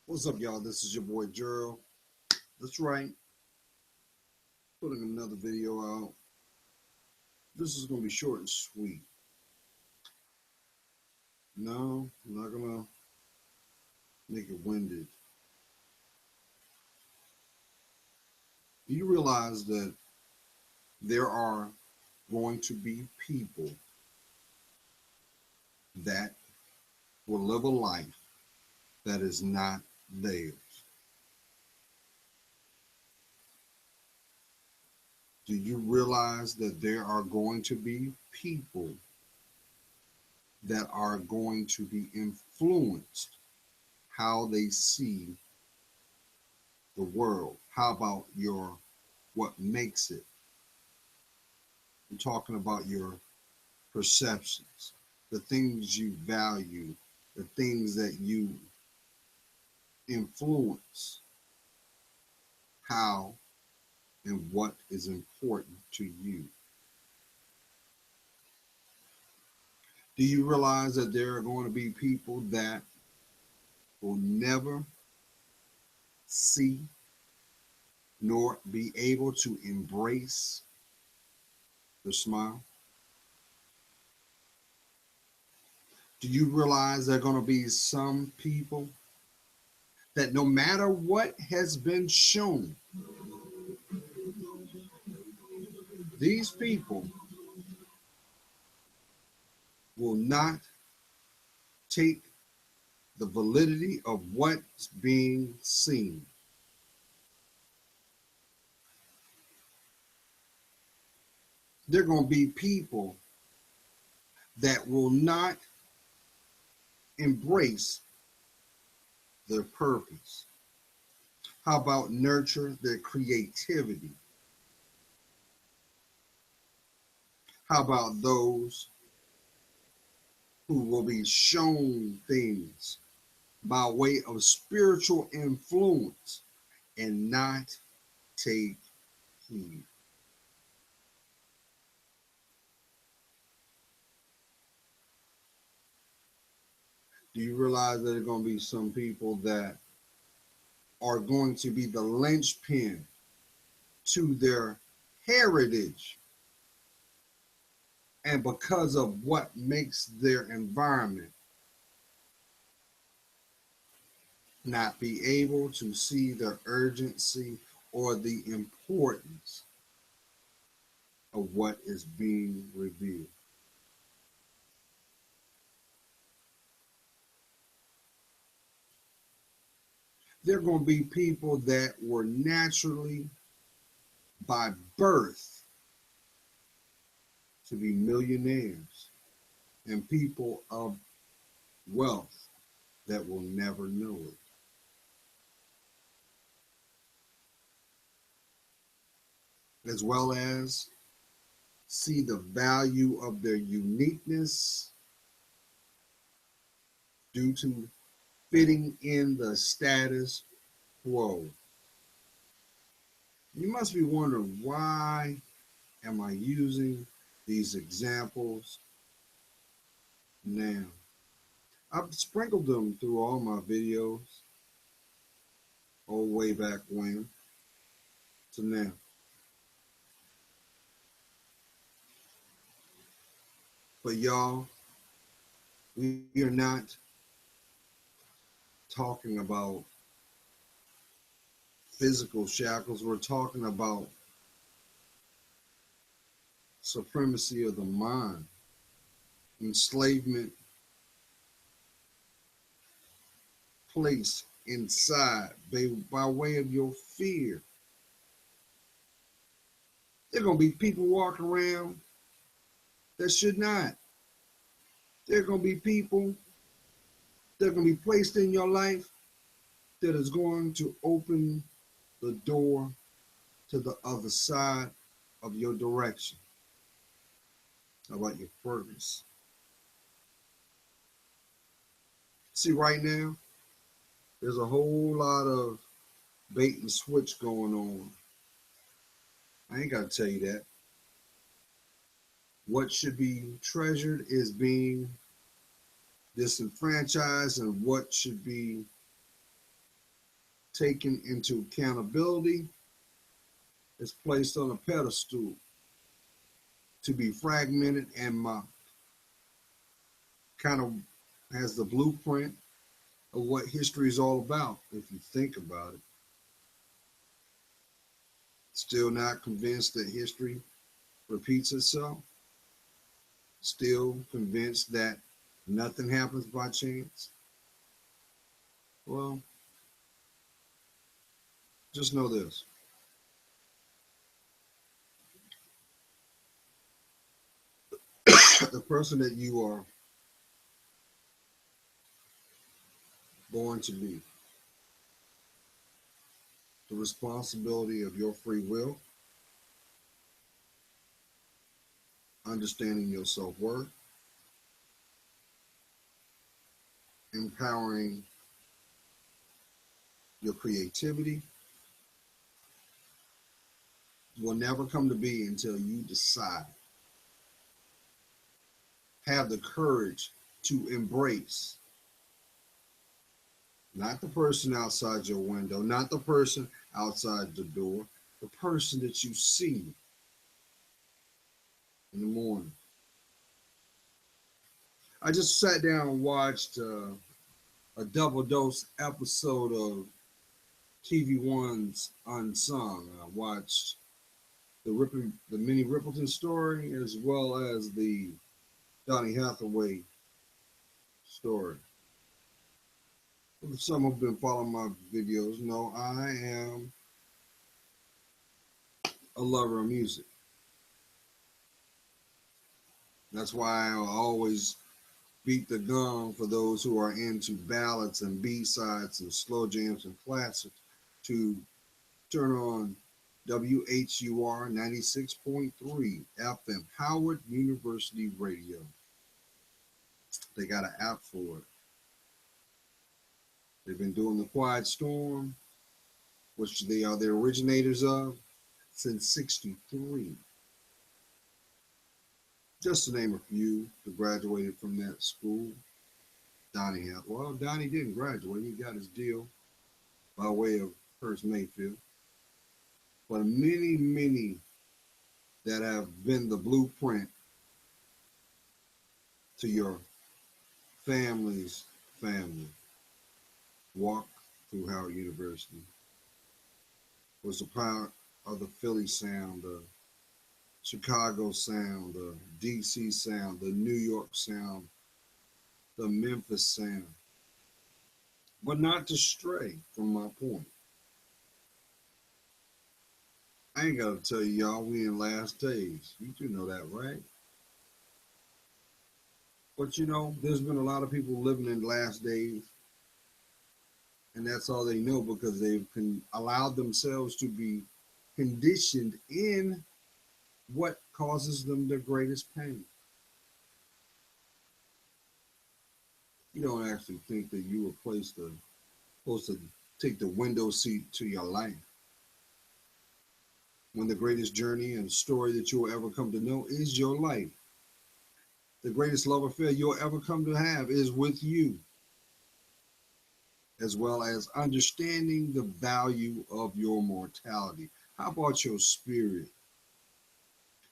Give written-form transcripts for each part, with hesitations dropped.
What's up, y'all? This is your boy Gerald. That's right, putting another video out. This is gonna be short and sweet. No, I'm not gonna make it winded. Do you realize that there are going to be people that will live a life that is not theirs? Do you realize that there are going to be people that are going to be influenced how they see the world? How about what makes it? I'm talking about your perceptions, the things you value, the things that you influence, how and what is important to you. Do you realize that there are going to be people that will never see nor be able to embrace the smile? Do you realize there are going to be some people that no matter what has been shown, these people will not take the validity of what's being seen? There are going to be people that will not embrace their purpose. How about nurture their creativity? How about those who will be shown things by way of spiritual influence and not take heed? Do you realize that there are going to be some people that are going to be the linchpin to their heritage, and because of what makes their environment, not be able to see the urgency or the importance of what is being revealed? There are going to be people that were naturally by birth to be millionaires and people of wealth that will never know it, as well as see the value of their uniqueness due to fitting in the status quo. You must be wondering, why am I using these examples now? I've sprinkled them through all my videos, all way back when to now. But y'all, we are not talking about physical shackles. We're talking about supremacy of the mind, enslavement placed inside by way of your fear. There are going to be people walking around that should not. There are going to be people that are going to be placed in your life that is going to open the door to the other side of your direction. How about your purpose? See, right now, there's a whole lot of bait and switch going on. I ain't got to tell you that. What should be treasured is being disenfranchised, and what should be taken into accountability, is placed on a pedestal to be fragmented and mocked. Kind of has the blueprint of what history is all about, if you think about it. Still not convinced that history repeats itself? Still convinced that nothing happens by chance? Well, just know this. The person that you are born to be, the responsibility of your free will, understanding your self-worth, empowering your creativity, will never come to be until you decide, have the courage to embrace not the person outside your window, not the person outside the door, the person that you see in the morning. I just sat down and watched a double dose episode of TV One's Unsung. I watched the Minnie Riperton story as well as the Donny Hathaway story. Some who've been following my videos know I am a lover of music. That's why I always beat the gong for those who are into ballads and B-sides and slow jams and classics to turn on WHUR 96.3 FM, Howard University Radio. They got an app for it. They've been doing the Quiet Storm, which they are the originators of, since '63. Just to name a few that graduated from that school. Donnie had. Well, Donnie didn't graduate. He got his deal by way of First Mayfield. But many, many that have been the blueprint to your family's family walk through Howard University. Was the power of the Philly sound, the Chicago sound, the DC sound, the New York sound, the Memphis sound. But not to stray from my point. I ain't got to tell y'all we in last days. You do know that, right? But you know, there's been a lot of people living in last days, and that's all they know because they've allowed themselves to be conditioned in what causes them the greatest pain. You don't actually think that you were supposed to take the window seat to your life. When the greatest journey and story that you will ever come to know is your life. The greatest love affair you'll ever come to have is with you, as well as understanding the value of your mortality. How about your spirit?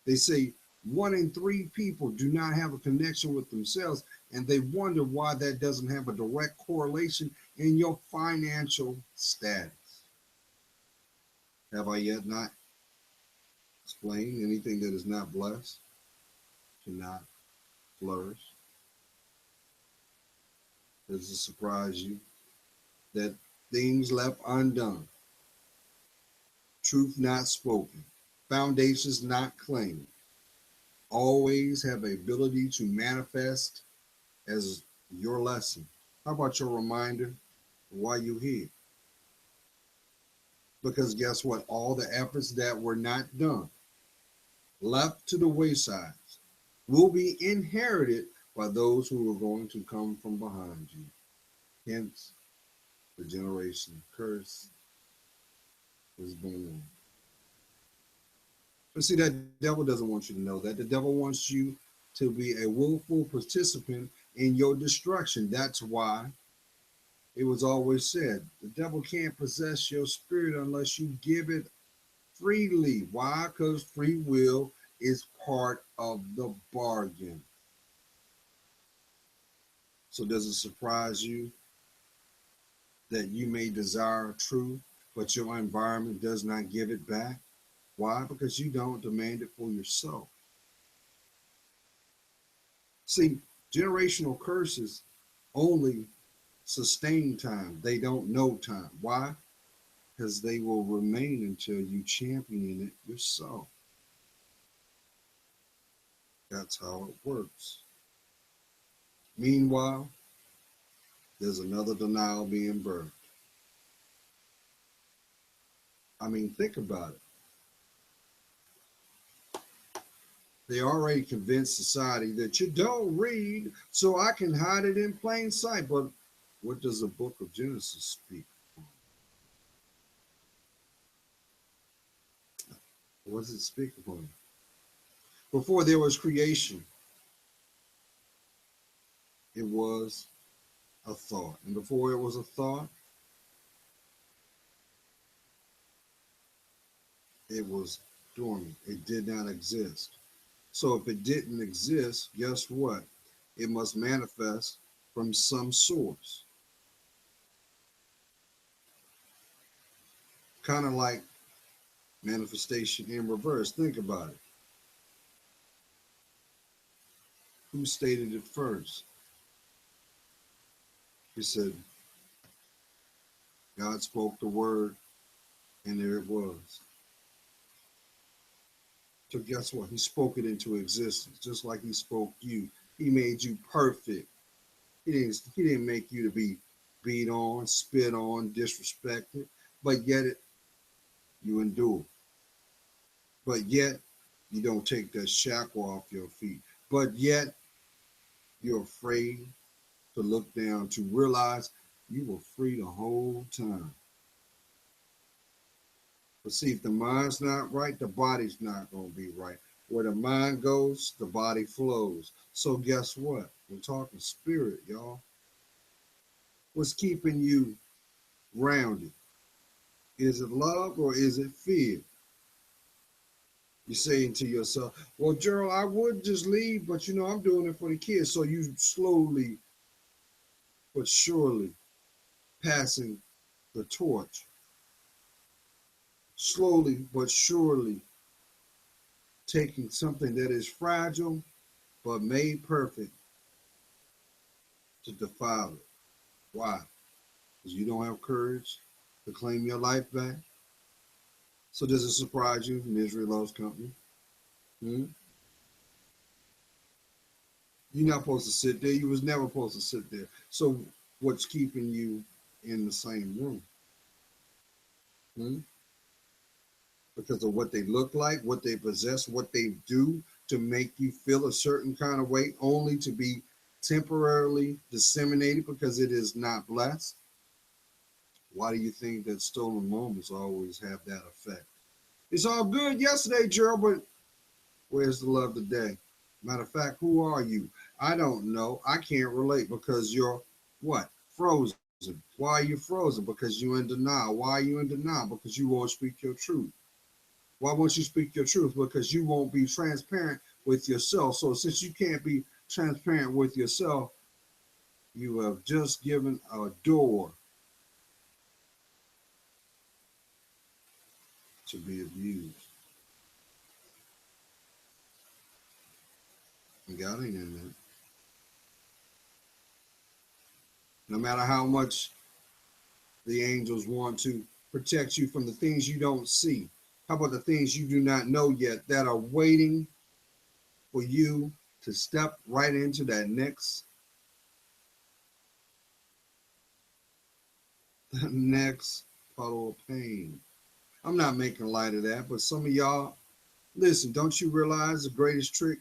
They say 1 in 3 people do not have a connection with themselves, and they wonder why that doesn't have a direct correlation in your financial status. Have I yet not explained anything that is not blessed cannot flourish? Does it surprise you that things left undone, truth not spoken, foundations not claimed, always have the ability to manifest as your lesson? How about your reminder of why you're here? Because guess what? All the efforts that were not done, left to the wayside, will be inherited by those who are going to come from behind you. Hence, the generation curse is born. But see, that devil doesn't want you to know that. The devil wants you to be a willful participant in your destruction. That's why It was always said, the devil can't possess your spirit unless you give it freely. Why? Because free will is part of the bargain. So does it surprise you that you may desire truth, but your environment does not give it back? Why? Because you don't demand it for yourself. See, generational curses only sustain time. They don't know time. Why? Because they will remain until you champion it yourself. That's how it works. Meanwhile, there's another denial being birthed. I mean, think about it. They already convinced society that you don't read, so I can hide it in plain sight. But what does the book of Genesis speak? What does it speak upon? Before there was creation, it was a thought. And before it was a thought, it was dormant. It did not exist. So if it didn't exist, guess what? It must manifest from some source. Kind of like manifestation in reverse. Think about it. Who stated it first? He said, God spoke the word, and there it was. So guess what? He spoke it into existence, just like he spoke you. He made you perfect. He didn't make you to be beat on, spit on, disrespected, but yet you endure. But yet you don't take that shackle off your feet. But yet you're afraid to look down, to realize you were free the whole time. But see, if the mind's not right, the body's not going to be right. Where the mind goes, the body flows. So guess what? We're talking spirit, y'all. What's keeping you grounded? Is it love or is it fear? You're saying to yourself, well, Gerald, I would just leave, but I'm doing it for the kids. So you slowly but surely passing the torch. Slowly but surely taking something that is fragile but made perfect to defile it. Why? Because you don't have courage to claim your life back. So does it surprise you? Misery loves company. Hmm? You're not supposed to sit there. You was never supposed to sit there. So what's keeping you in the same room? Hmm? Because of what they look like, what they possess, what they do to make you feel a certain kind of way, only to be temporarily disseminated because it is not blessed. Why do you think that stolen moments always have that effect? It's all good yesterday, Gerald, but where's the love today? Matter of fact, who are you? I don't know. I can't relate because you're what? Frozen. Why are you frozen? Because you're in denial. Why are you in denial? Because you won't speak your truth. Why won't you speak your truth? Because you won't be transparent with yourself. So since you can't be transparent with yourself, you have just given a door to be abused. And God ain't in that. No matter how much the angels want to protect you from the things you don't see. How about the things you do not know yet that are waiting for you to step right into that next puddle of pain? I'm not making light of that, but some of y'all, listen, don't you realize the greatest trick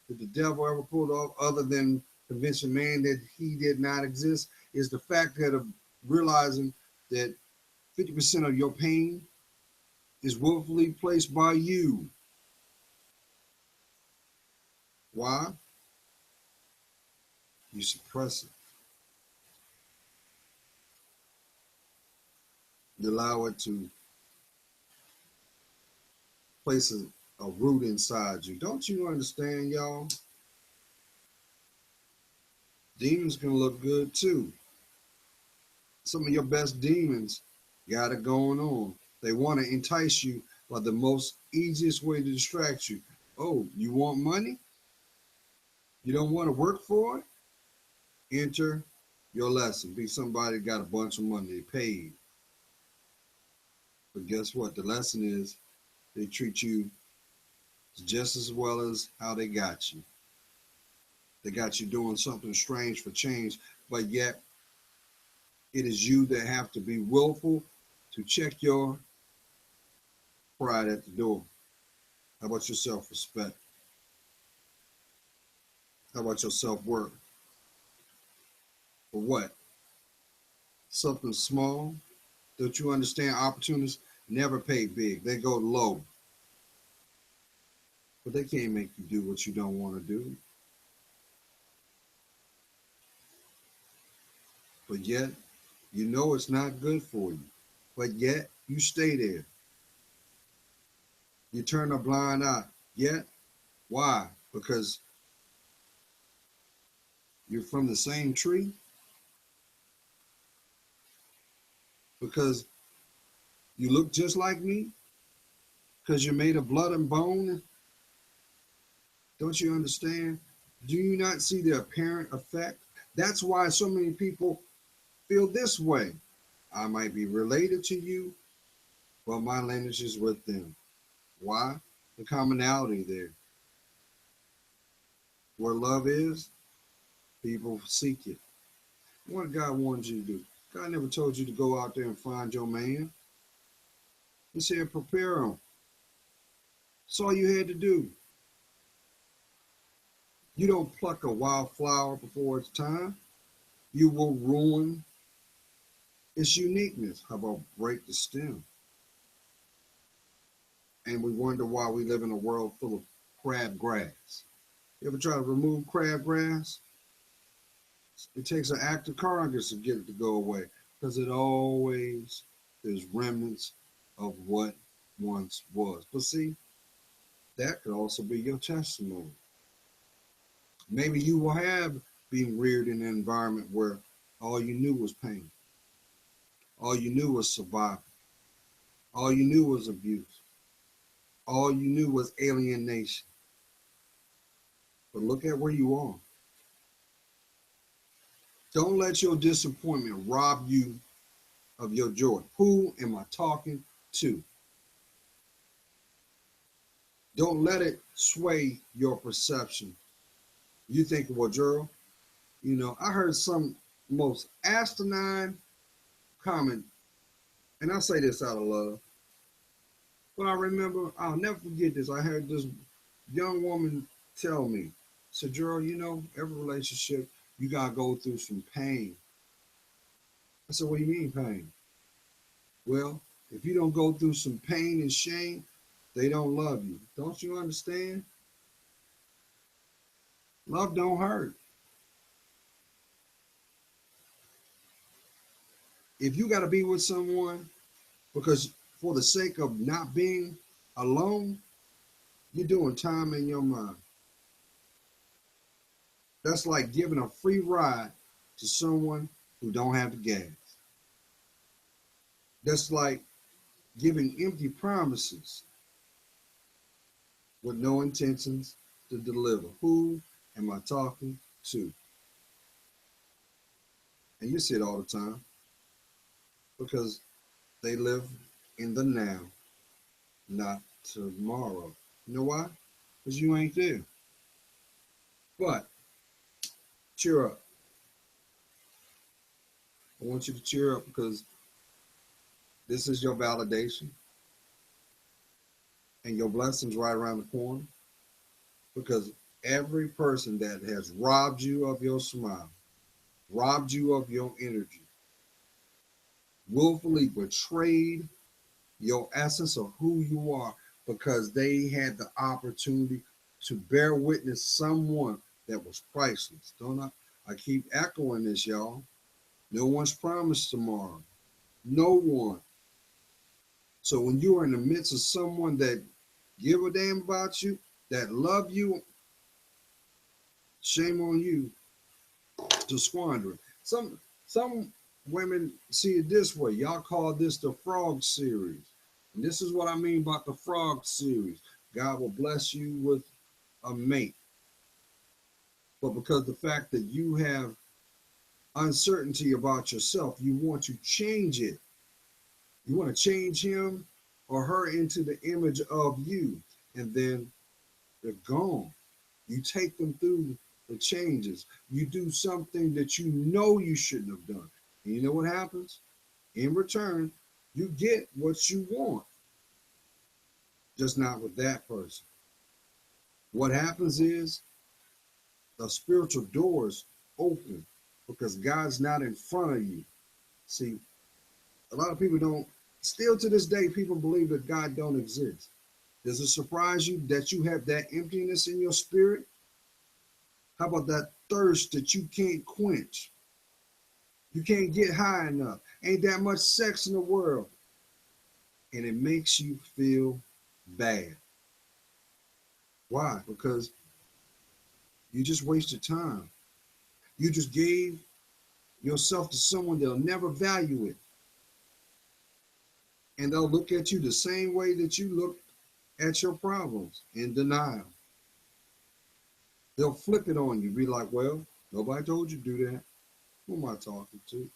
that the devil ever pulled off, other than convincing man that he did not exist, is the fact that of realizing that 50% of your pain is willfully placed by you. Why? You suppress it. You allow it to place a root inside you. Don't you understand, y'all? Demons can look good too. Some of your best demons got it going on. They want to entice you by the most easiest way to distract you. Oh, you want money? You don't want to work for it? Enter your lesson. Be somebody that got a bunch of money. They paid. But guess what? The lesson is they treat you just as well as how they got you. They got you doing something strange for change, but yet it is you that have to be willful to check your pride at the door. How about your self-respect? How about your self-worth? For what? Something small? Don't you understand? Opportunities never pay big. They go low. But they can't make you do what you don't want to do. But yet, you know it's not good for you. But yet, you stay there. You turn a blind eye. Yet, why? Because you're from the same tree? Because you look just like me? Because you're made of blood and bone? Don't you understand? Do you not see the apparent effect? That's why so many people feel this way. I might be related to you, but my lineage is with them. Why? The commonality there. Where love is, people seek it. What God wanted you to do? God never told you to go out there and find your man. He said prepare him. That's all you had to do. You don't pluck a wild flower before it's time. You will ruin its uniqueness. How about break the stem? And we wonder why we live in a world full of crabgrass. You ever try to remove crabgrass? It takes an act of Congress to get it to go away because it always there's remnants of what once was. But see, that could also be your testimony. Maybe you will have been reared in an environment where all you knew was pain. All you knew was survival. All you knew was abuse. All you knew was alienation. But look at where you are. Don't let your disappointment rob you of your joy. Who am I talking to? Don't let it sway your perception. You think, well, Gerald, I heard some most asinine comment, and I say this out of love, but I remember, I'll never forget this. I heard this young woman tell me, said, Gerald, every relationship, you got to go through some pain. I said, what do you mean pain? Well, if you don't go through some pain and shame, they don't love you. Don't you understand? Love don't hurt. If you got to be with someone because for the sake of not being alone, you're doing time in your mind. That's like giving a free ride to someone who don't have the gas. That's like giving empty promises with no intentions to deliver. Who am I talking to? And you see it all the time because they live in the now, not tomorrow. You know why? Because you ain't there. But cheer up. I want you to cheer up because this is your validation and your blessings right around the corner. Because every person that has robbed you of your smile, robbed you of your energy, willfully betrayed your essence of who you are because they had the opportunity to bear witness someone that was priceless. Don't I? I keep echoing this, y'all. No one's promised tomorrow. No one. So when you are in the midst of someone that give a damn about you, that love you, shame on you to squander it. Some women see it this way. Y'all call this the frog series. And this is what I mean about the frog series. God will bless you with a mate. But because the fact that you have uncertainty about yourself, you want to change it. You want to change him or her into the image of you. And then they're gone. You take them through the changes. You do something that you know you shouldn't have done. And you know what happens? In return, you get what you want, just not with that person. What happens is the spiritual doors open because God's not in front of you. See, a lot of people don't, still to this day, people believe that God don't exist. Does it surprise you that you have that emptiness in your spirit? How about that thirst that you can't quench? You can't get high enough. Ain't that much sex in the world. And it makes you feel bad. Why? Because you just wasted time. You just gave yourself to someone that'll never value it. And they'll look at you the same way that you look at your problems, in denial. They'll flip it on you, be like, well, nobody told you to do that. Who am I talking to?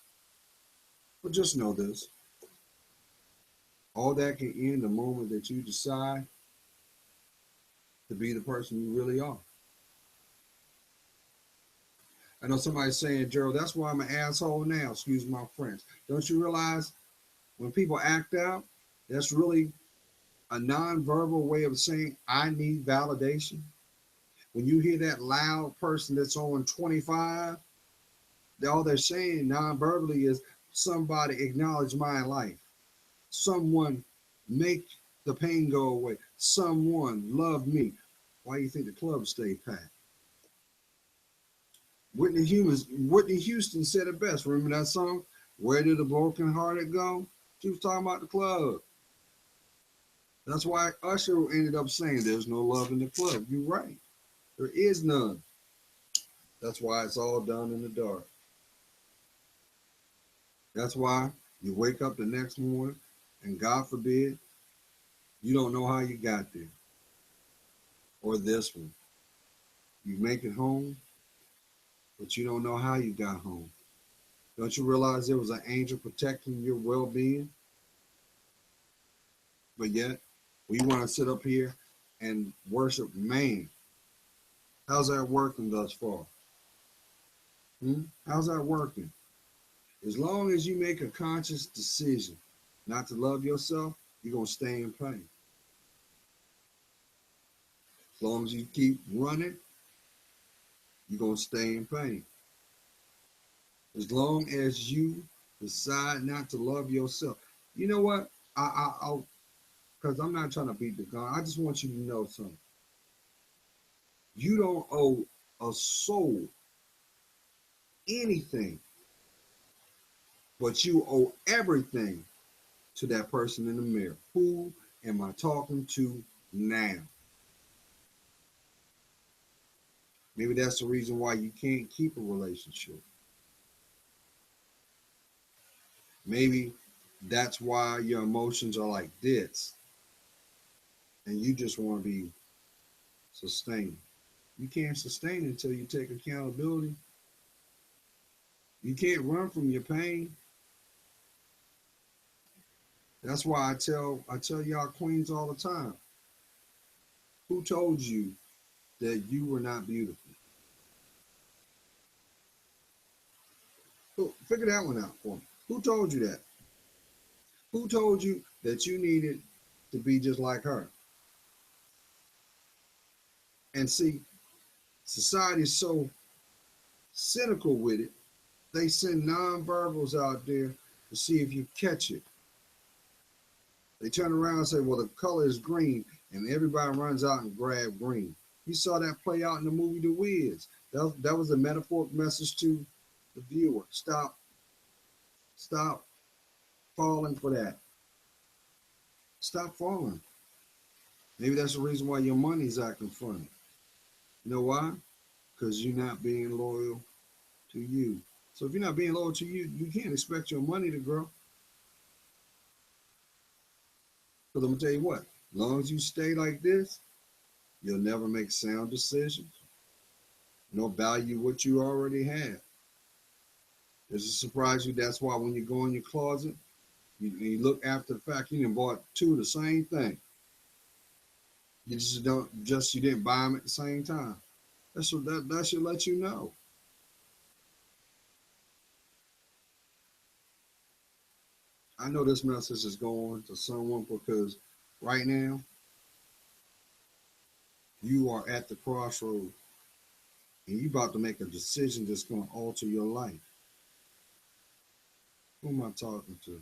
But just know this. All that can end the moment that you decide to be the person you really are. I know somebody's saying, Gerald, that's why I'm an asshole now. Excuse my French. Don't you realize when people act out, that's really a nonverbal way of saying, I need validation? When you hear that loud person that's on 25, all they're saying nonverbally is somebody acknowledge my life. Someone make the pain go away. Someone love me. Why do you think the clubs stay packed? Whitney Houston said it best. Remember that song? Where did the brokenhearted go? She was talking about the club. That's why Usher ended up saying there's no love in the club. You're right. There is none. That's why it's all done in the dark. That's why you wake up the next morning and God forbid, you don't know how you got there. Or this one. You make it home, but you don't know how you got home. Don't you realize there was an angel protecting your well-being? But yet, we want to sit up here and worship man. How's that working thus far? How's that working? As long as you make a conscious decision not to love yourself, you're going to stay in pain. As long as you keep running, you're going to stay in pain. As long as you decide not to love yourself. You know what? I'll, because I'm not trying to beat the gun. I just want you to know something. You don't owe a soul anything, but you owe everything to that person in the mirror. Who am I talking to now? Maybe that's the reason why you can't keep a relationship. Maybe that's why your emotions are like this and you just want to be sustained. You can't sustain until you take accountability. You can't run from your pain. That's why I tell y'all queens all the time. Who told you that you were not beautiful? Figure that one out for me. Who told you that? Who told you that you needed to be just like her? And see, society is so cynical with it. They send nonverbals out there to see if you catch it. They turn around and say, well, the color is green, and everybody runs out and grab green. You saw that play out in the movie The Wiz. That was a metaphoric message to the viewer. Stop falling for that. Stop falling. Maybe that's the reason why your money's acting funny. You know why? Because you're not being loyal to you. So if you're not being loyal to you, you can't expect your money to grow. Because I'm going to tell you what, as long as you stay like this, you'll never make sound decisions, nor value what you already have. Does it surprise you? That's why when you go in your closet, you look after the fact you didn't bought two of the same thing. You just don't, just you didn't buy them at the same time. That should let you know. I know this message is going to someone because right now you are at the crossroads and you about to make a decision that's going to alter your life. Who am I talking to?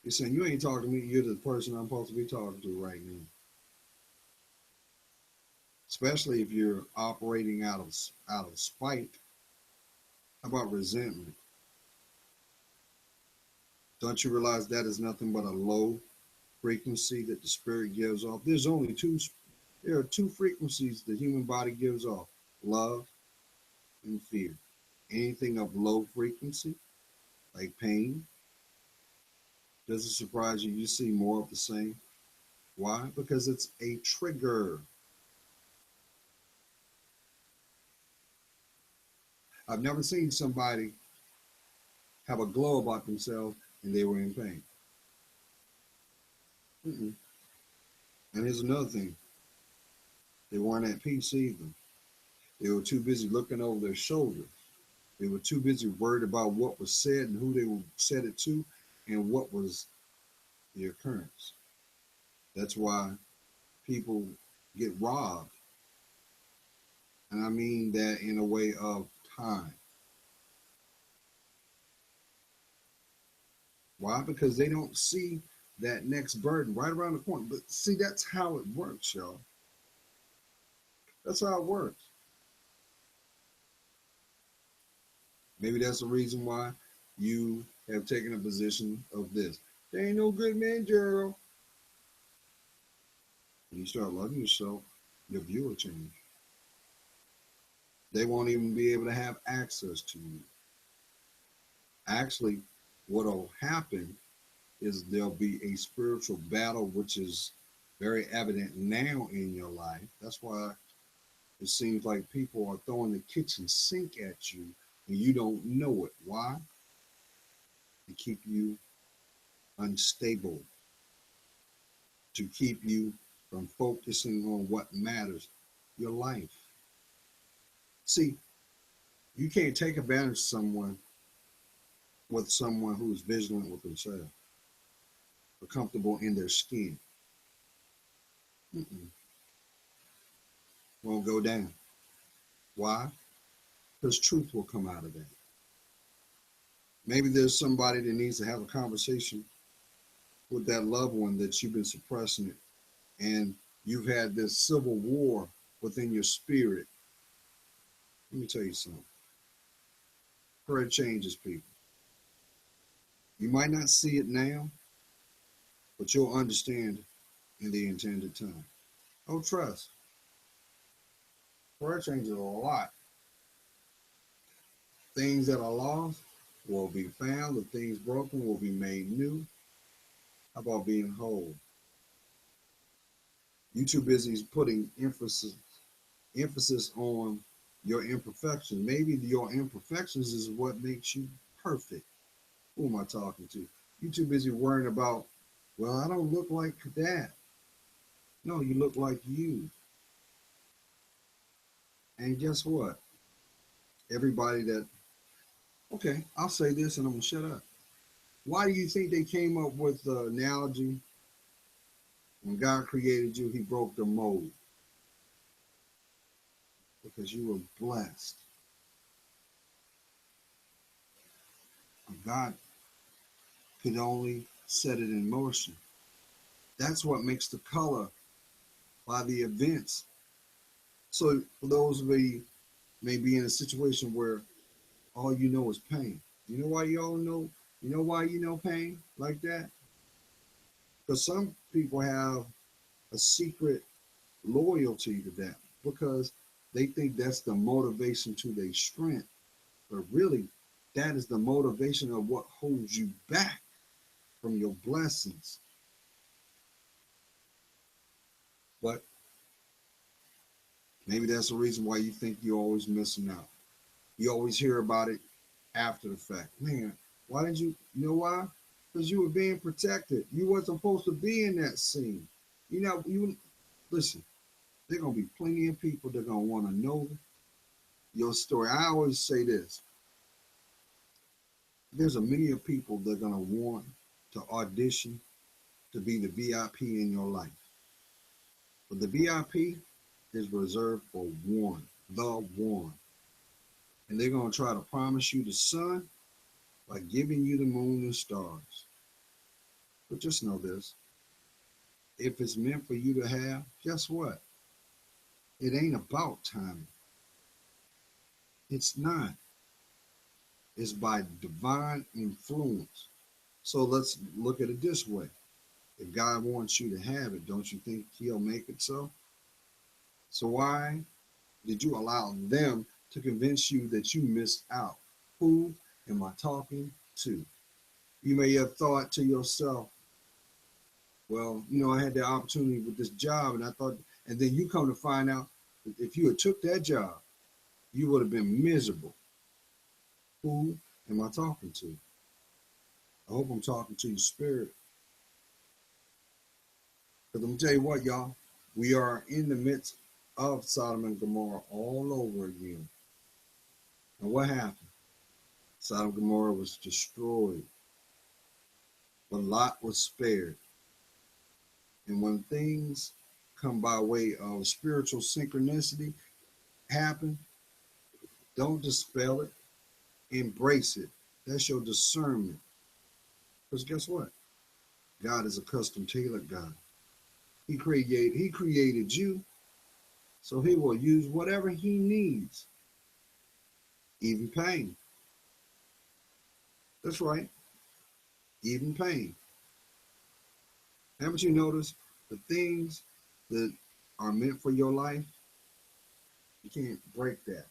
You're saying you ain't talking to me. You're the person I'm supposed to be talking to right now. Especially if you're operating out of spite. How about resentment? Don't you realize that is nothing but a low frequency that the spirit gives off? There are two frequencies the human body gives off: love and fear. Anything of low frequency, like pain, doesn't surprise you. You see more of the same. Why? Because it's a trigger. I've never seen somebody have a glow about themselves and they were in pain. Mm-mm. And here's another thing. They weren't at peace either. They were too busy looking over their shoulders. They were too busy worried about what was said and who they said it to and what was the occurrence. That's why people get robbed. And I mean that in a way of time. Why? Because they don't see that next burden right around the corner. But see, that's how it works, y'all. That's how it works. Maybe that's the reason why you have taken a position of this. There ain't no good man, Gerald. When you start loving yourself, your view will change. They won't even be able to have access to you. Actually, what will happen is there'll be a spiritual battle, which is very evident now in your life. That's why it seems like people are throwing the kitchen sink at you and you don't know it. Why? To keep you unstable, to keep you from focusing on what matters, your life. See, you can't take advantage of someone who's vigilant with themselves, or comfortable in their skin. Mm-mm. Won't go down. Why? Because truth will come out of that. Maybe there's somebody that needs to have a conversation with that loved one that you've been suppressing it, and you've had this civil war within your spirit. Let me tell you something. Prayer changes people. You might not see it now, but you'll understand in the intended time. Oh, trust. Prayer changes a lot. Things that are lost will be found. The things broken will be made new. How about being whole? You too busy putting emphasis on your imperfections. Maybe your imperfections is what makes you perfect. Who am I talking to? You too busy worrying about, well, I don't look like that. No, you look like you. And guess what? Everybody that, okay, I'll say this and I'm going to shut up. Why do you think they came up with the analogy when God created you, he broke the mold? Because you were blessed. God could only set it in motion. That's what makes the color by the events. So for those of you may be in a situation where all you know is pain. You know why you all know? You know why you know pain like that? Because some people have a secret loyalty to that because they think that's the motivation to their strength. But really, that is the motivation of what holds you back from your blessings. But maybe that's the reason why you think you're always missing out. You always hear about it after the fact. Man, why did you? You know why? Because you were being protected. You weren't supposed to be in that scene. You know, you listen. There gonna be plenty of people that gonna want to know your story. I always say this: there's a many of people that are gonna want to audition to be the VIP in your life, but the VIP is reserved for one, the one, and they're gonna try to promise you the sun by giving you the moon and stars. But just know this: if it's meant for you to have, guess what? It ain't about timing. It's not. It's by divine influence. So let's look at it this way. If God wants you to have it, don't you think he'll make it so? So why did you allow them to convince you that you missed out? Who am I talking to? You may have thought to yourself, well, I had the opportunity with this job and I thought, and then you come to find out that if you had took that job, you would have been miserable. Who am I talking to? I hope I'm talking to your spirit. Because I'm going to tell you what, y'all, we are in the midst of Sodom and Gomorrah all over again. And what happened? Sodom and Gomorrah was destroyed, but Lot was spared. And when things come by way of spiritual synchronicity happen, don't dispel it, embrace it. That's your discernment. Because guess what? God is a custom tailored God. He created you, so he will use whatever he needs, even pain. That's right, even pain. Haven't you noticed the things that are meant for your life? You can't break that.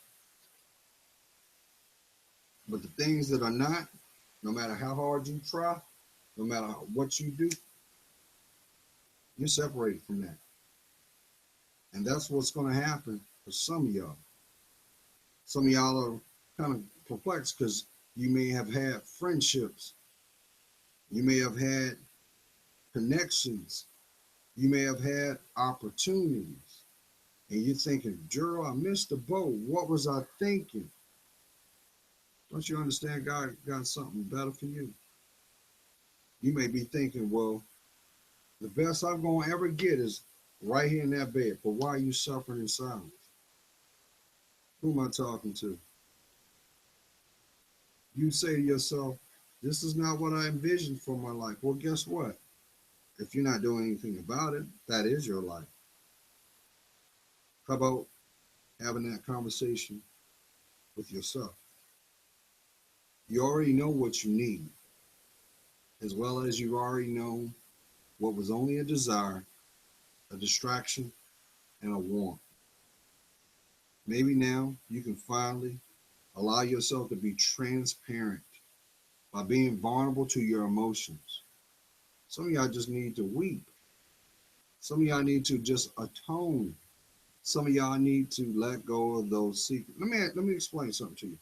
But the things that are not, no matter how hard you try, no matter what you do, you're separated from that. And that's what's going to happen for some of y'all. Some of y'all are kind of perplexed because you may have had friendships. You may have had connections. You may have had opportunities. And you're thinking, Juro, I missed the boat. What was I thinking? Don't you understand God got something better for you? You may be thinking, well, the best I'm going to ever get is right here in that bed. But why are you suffering in silence? Who am I talking to? You say to yourself, this is not what I envisioned for my life. Well, guess what? If you're not doing anything about it, that is your life. How about having that conversation with yourself? You already know what you need, as well as you already know what was only a desire, a distraction, and a want. Maybe now you can finally allow yourself to be transparent by being vulnerable to your emotions. Some of y'all just need to weep. Some of y'all need to just atone. Some of y'all need to let go of those secrets. Let me explain something to you.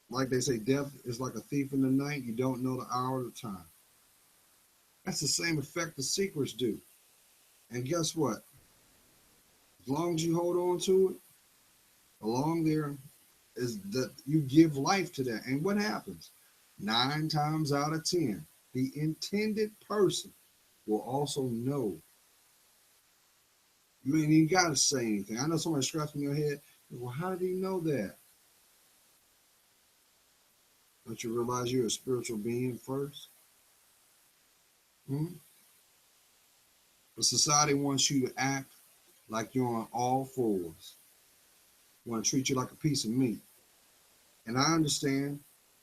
Like they say, death is like a thief in the night. You don't know the hour or the time. That's the same effect the secrets do. And guess what? As long as you hold on to it, along there is that you give life to that. And what happens? 9 times out of 10, the intended person will also know. You ain't even got to say anything. I know somebody scratching your head. Well, how did he know that? Don't you realize you're a spiritual being first? Hmm? But society wants you to act like you're on all fours. Want to treat you like a piece of meat. And I understand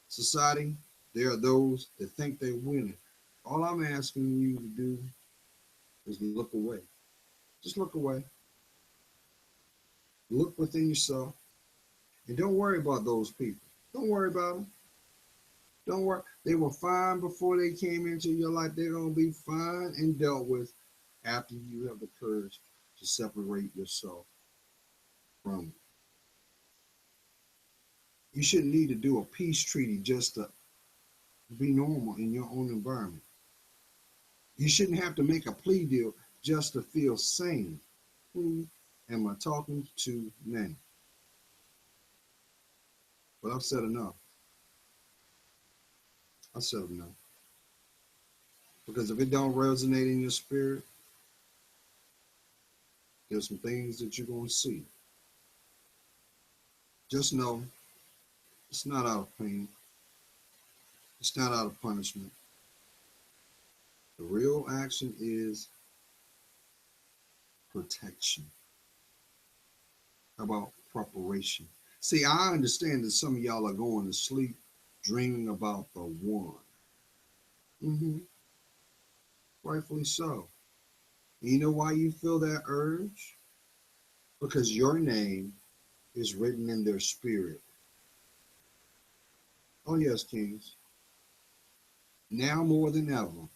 society, there are those that think they're winning. All I'm asking you to do is look away. Just look away. Look within yourself. And don't worry about those people. Don't worry about them. Don't worry. They were fine before they came into your life. They're going to be fine and dealt with after you have the courage to separate yourself from them. You shouldn't need to do a peace treaty just to be normal in your own environment. You shouldn't have to make a plea deal just to feel sane. Who am I talking to now? But I've said enough. I've said enough. Because if it don't resonate in your spirit, there's some things that you're going to see. Just know it's not out of pain. It's not out of punishment. The real action is protection. How about preparation? See, I understand that some of y'all are going to sleep dreaming about the one. Mm-hmm. Rightfully so. And you know why you feel that urge? Because your name is written in their spirit. Oh, yes, kings. Now more than ever,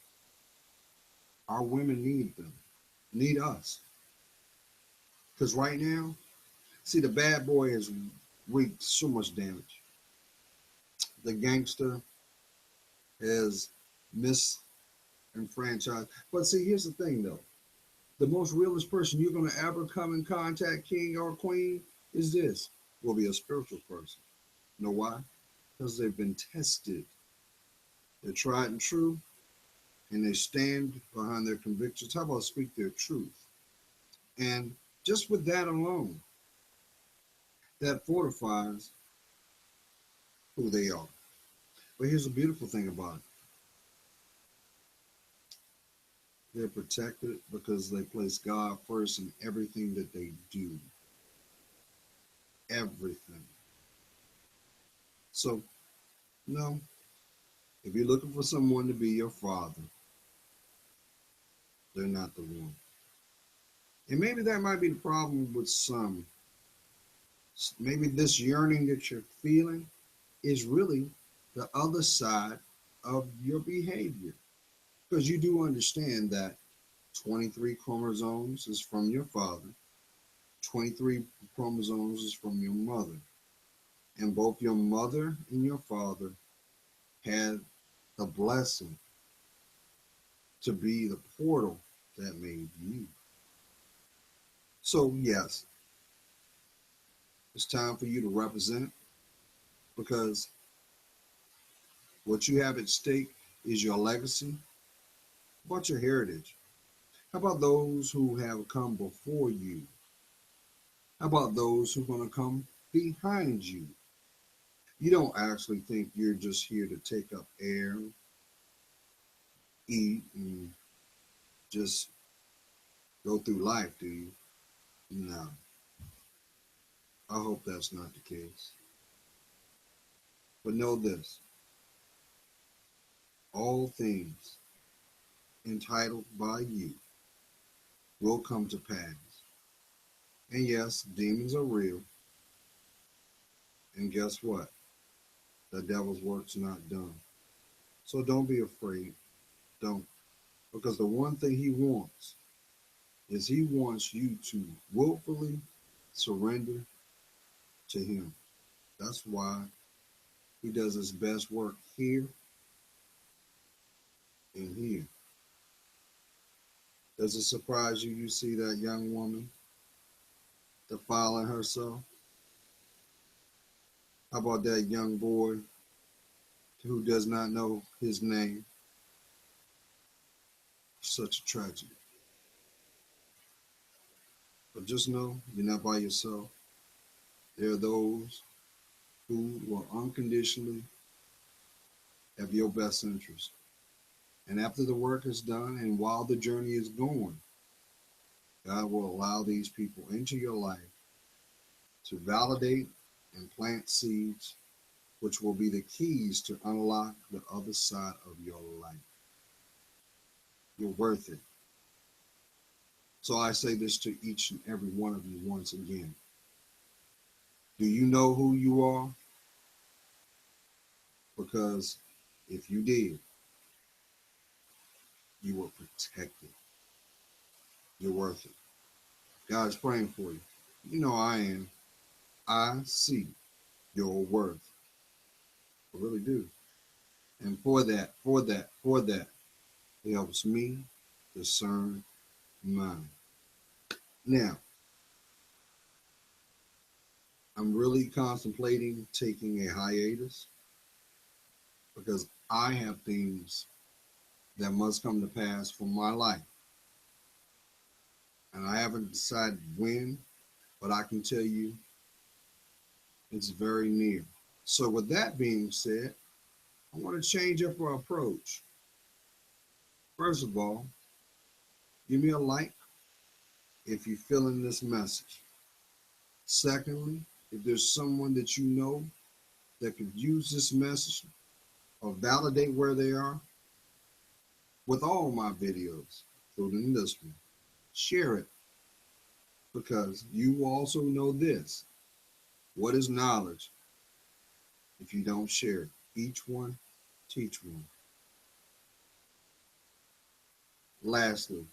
our women need them, need us. Because right now, see, the bad boy has wreaked so much damage. The gangster has misenfranchised. But see, here's the thing, though. The most realist person you're going to ever come in contact, king or queen, is this. Will be a spiritual person. You know why? Because they've been tested. They're tried and true, and they stand behind their convictions. How about speak their truth? And just with that alone, that fortifies who they are. But here's the beautiful thing about it. They're protected because they place God first in everything that they do. Everything. So, no, if you're looking for someone to be your father, they're not the one. And maybe that might be the problem with some. Maybe this yearning that you're feeling is really the other side of your behavior. Because you do understand that 23 chromosomes is from your father, 23 chromosomes is from your mother. And both your mother and your father had the blessing to be the portal that made you. So, yes, it's time for you to represent because what you have at stake is your legacy. How about your heritage? How about those who have come before you? How about those who are going to come behind you? You don't actually think you're just here to take up air, eat, and just go through life, do you? No, I hope that's not the case. But know this, all things entitled by you will come to pass. And yes, demons are real. And guess what? The devil's work's not done. So don't be afraid. Don't. Because the one thing he wants is he wants you to willfully surrender to him. That's why he does his best work here and here. Does it surprise you see that young woman defiling herself? How about that young boy who does not know his name? Such a tragedy. But just know you're not by yourself. There are those who will unconditionally have your best interest. And after the work is done and while the journey is going, God will allow these people into your life to validate and plant seeds, which will be the keys to unlock the other side of your life. You're worth it. So I say this to each and every one of you once again. Do you know who you are? Because if you did, you were protected. You're worth it. God's praying for you. You know I am. I see your worth. I really do. And for that, it helps me discern mine. Now, I'm really contemplating taking a hiatus because I have things that must come to pass for my life. And I haven't decided when, but I can tell you it's very near. So with that being said, I want to change up our approach. First of all, give me a like if you're feeling this message. Secondly, if there's someone that you know that could use this message or validate where they are with all my videos, including this one, share it because you also know this. What is knowledge if you don't share it? Each one, teach one. Lastly,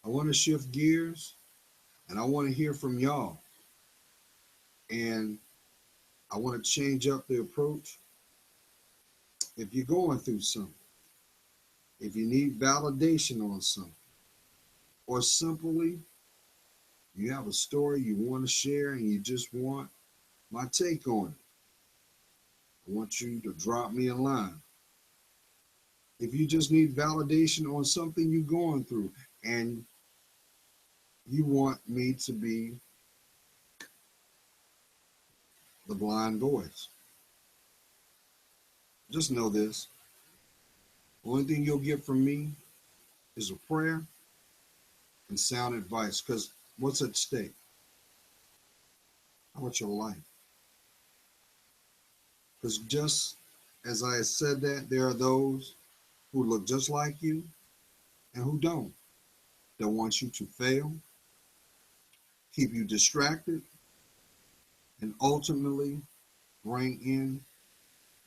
I want to shift gears and I want to hear from y'all. And I want to change up the approach. If you're going through something, if you need validation on something, or simply you have a story you want to share and you just want my take on it, I want you to drop me a line. If you just need validation on something you're going through and you want me to be the blind voice, just know this. The only thing you'll get from me is a prayer and sound advice. Because what's at stake? How about your life? Because just as I said that, there are those who look just like you and who don't. That want you to fail, keep you distracted, and ultimately bring in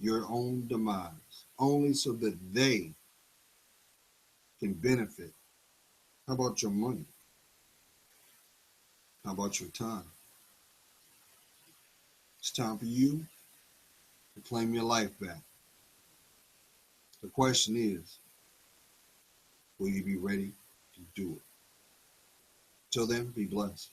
your own demise, only so that they can benefit. How about your money? How about your time? It's time for you to claim your life back. The question is, will you be ready to do it? Till then, be blessed.